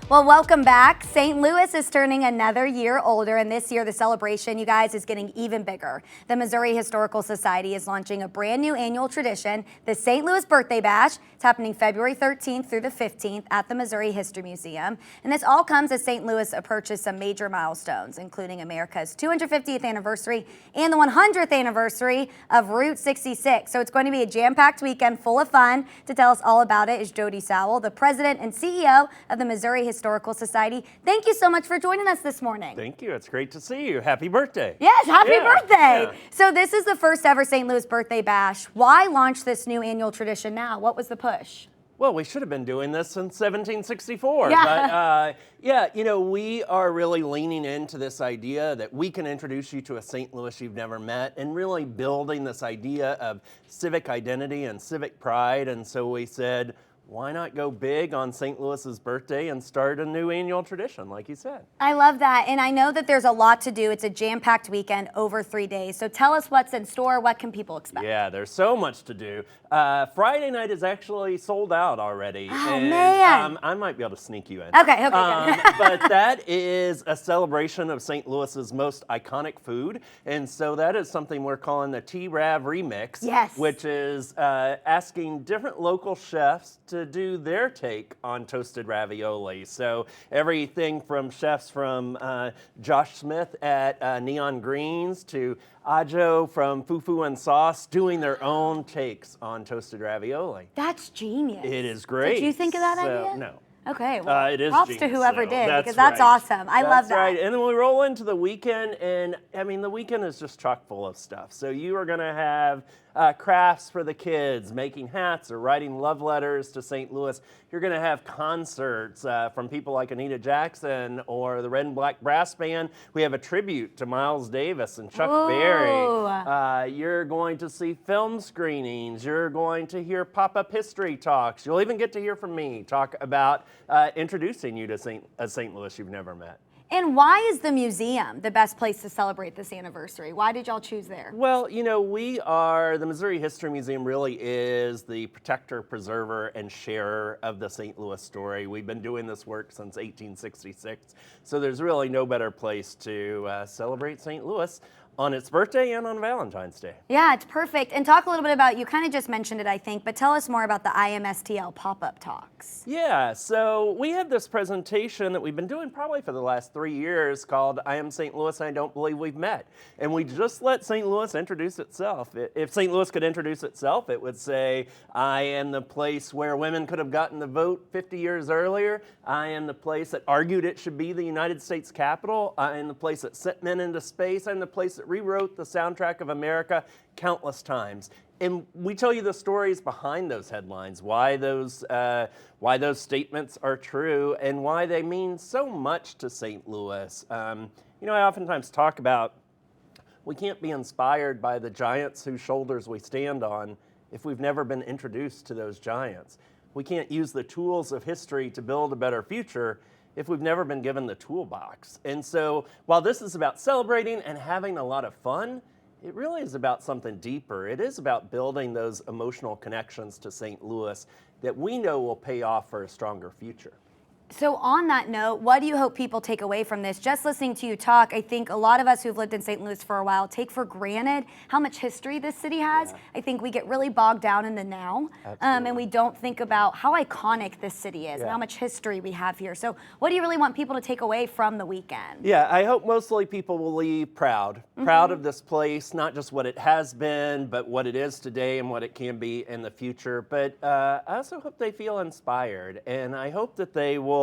Well, welcome back. St. Louis is turning another year older, and this year the celebration, you guys, is getting even bigger. The Missouri Historical Society is launching a brand new annual tradition, the St. Louis Birthday Bash. It's happening February 13th through the 15th at the Missouri History Museum. And this all comes as St. Louis approaches some major milestones, including America's 250th anniversary and the 100th anniversary of Route 66. So it's going to be a jam-packed weekend full of fun. To tell us all about it is Jody Sowell, the president and CEO of the Missouri Historical Society. Thank you so much for joining us this morning. Thank you. It's great to see you. Happy birthday. Yes, happy birthday. Yeah. So this is the first ever St. Louis Birthday Bash. Why launch this new annual tradition now? What was the push? Well, we should have been doing this since 1764. Yeah. But, we are really leaning into this idea that we can introduce you to a St. Louis you've never met and really building this idea of civic identity and civic pride. And so we said, why not go big on St. Louis's birthday and start a new annual tradition, like you said? I love that. And I know that there's a lot to do. It's a jam-packed weekend over 3 days. So tell us what's in store. What can people expect? Yeah, there's so much to do. Friday night is actually sold out already. Oh, man. I might be able to sneak you in. Okay, good. But that is a celebration of St. Louis's most iconic food. And so that is something we're calling the T-Rav Remix. Yes. Which is asking different local chefs to do their take on toasted ravioli. So everything from chefs from Josh Smith at Neon Greens to Ajo from Fufu and Sauce doing their own takes on toasted ravioli. That's genius. It is great. Did you think of that idea? No. Okay, well, it is props genius, to whoever so did, because that's awesome. I love that. That's right. And then we roll into the weekend, and I mean, the weekend is just chock full of stuff. So you are going to have crafts for the kids, making hats or writing love letters to St. Louis. You're going to have concerts from people like Anita Jackson or the Red and Black Brass Band. We have a tribute to Miles Davis and Chuck Berry. You're going to see film screenings. You're going to hear pop-up history talks. You'll even get to hear from me talk about introducing you to St. Louis you've never met. And why is the museum the best place to celebrate this anniversary? Why did y'all choose there? Well, the Missouri History Museum really is the protector, preserver, and sharer of the St. Louis story. We've been doing this work since 1866, so there's really no better place to celebrate St. Louis on its birthday and on Valentine's Day. Yeah, it's perfect. And talk a little bit about, you kind of just mentioned it, I think, but tell us more about the IMSTL pop-up talks. Yeah, so we have this presentation that we've been doing probably for the last 3 years called I Am St. Louis, I Don't Believe We've Met. And we just let St. Louis introduce itself. If St. Louis could introduce itself, it would say, I am the place where women could have gotten the vote 50 years earlier. I am the place that argued it should be the United States Capitol. I am the place that sent men into space. I'm the place that rewrote the soundtrack of America countless times. And we tell you the stories behind those headlines, why those statements are true and why they mean so much to St. Louis. I oftentimes talk about we can't be inspired by the giants whose shoulders we stand on if we've never been introduced to those giants. We can't use the tools of history to build a better future if we've never been given the toolbox. And so while this is about celebrating and having a lot of fun, it really is about something deeper. It is about building those emotional connections to St. Louis that we know will pay off for a stronger future. So on that note, what do you hope people take away from this? Just listening to you talk, I think a lot of us who've lived in St. Louis for a while take for granted how much history this city has. Yeah. I think we get really bogged down in the now, and we don't think about how iconic this city is and how much history we have here. So what do you really want people to take away from the weekend? Yeah, I hope mostly people will leave proud of this place, not just what it has been, but what it is today and what it can be in the future. But I also hope they feel inspired, and I hope that they will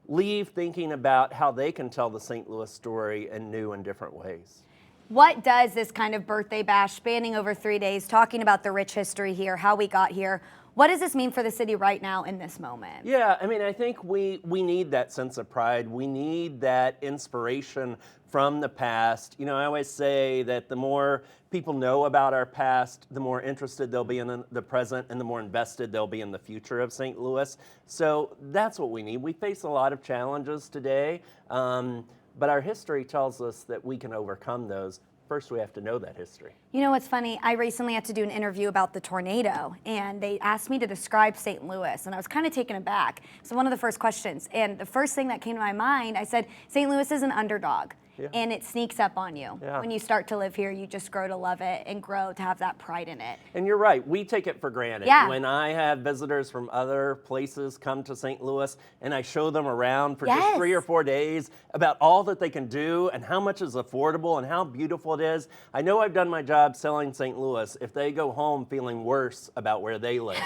leave thinking about how they can tell the St. Louis story in new and different ways. What does this kind of birthday bash spanning over 3 days, talking about the rich history here, how we got here, what does this mean for the city right now in this moment? Yeah, I think we need that sense of pride. We need that inspiration from the past. I always say that the more people know about our past, the more interested they'll be in the present and the more invested they'll be in the future of St. Louis. So that's what we need. We face a lot of challenges today, but our history tells us that we can overcome those first we have to know that history. You know what's funny? I recently had to do an interview about the tornado, and they asked me to describe St. Louis, and I was kind of taken aback. So one of the first questions, and the first thing that came to my mind, I said, St. Louis is an underdog. Yeah. And it sneaks up on you. Yeah. When you start to live here, you just grow to love it and grow to have that pride in it. And you're right, we take it for granted. Yeah. When I have visitors from other places come to St. Louis and I show them around for Yes. just 3 or 4 days about all that they can do and how much is affordable and how beautiful it is, I know I've done my job selling St. Louis if they go home feeling worse about where they live.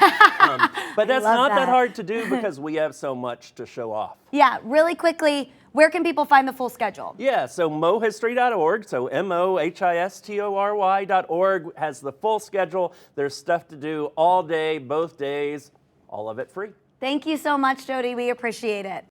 But that's love not that that. hard to do because we have so much to show off. Yeah, really quickly, where can people find the full schedule? Yeah, so mohistory.org, so mohistory.org has the full schedule. There's stuff to do all day, both days, all of it free. Thank you so much, Jody. We appreciate it.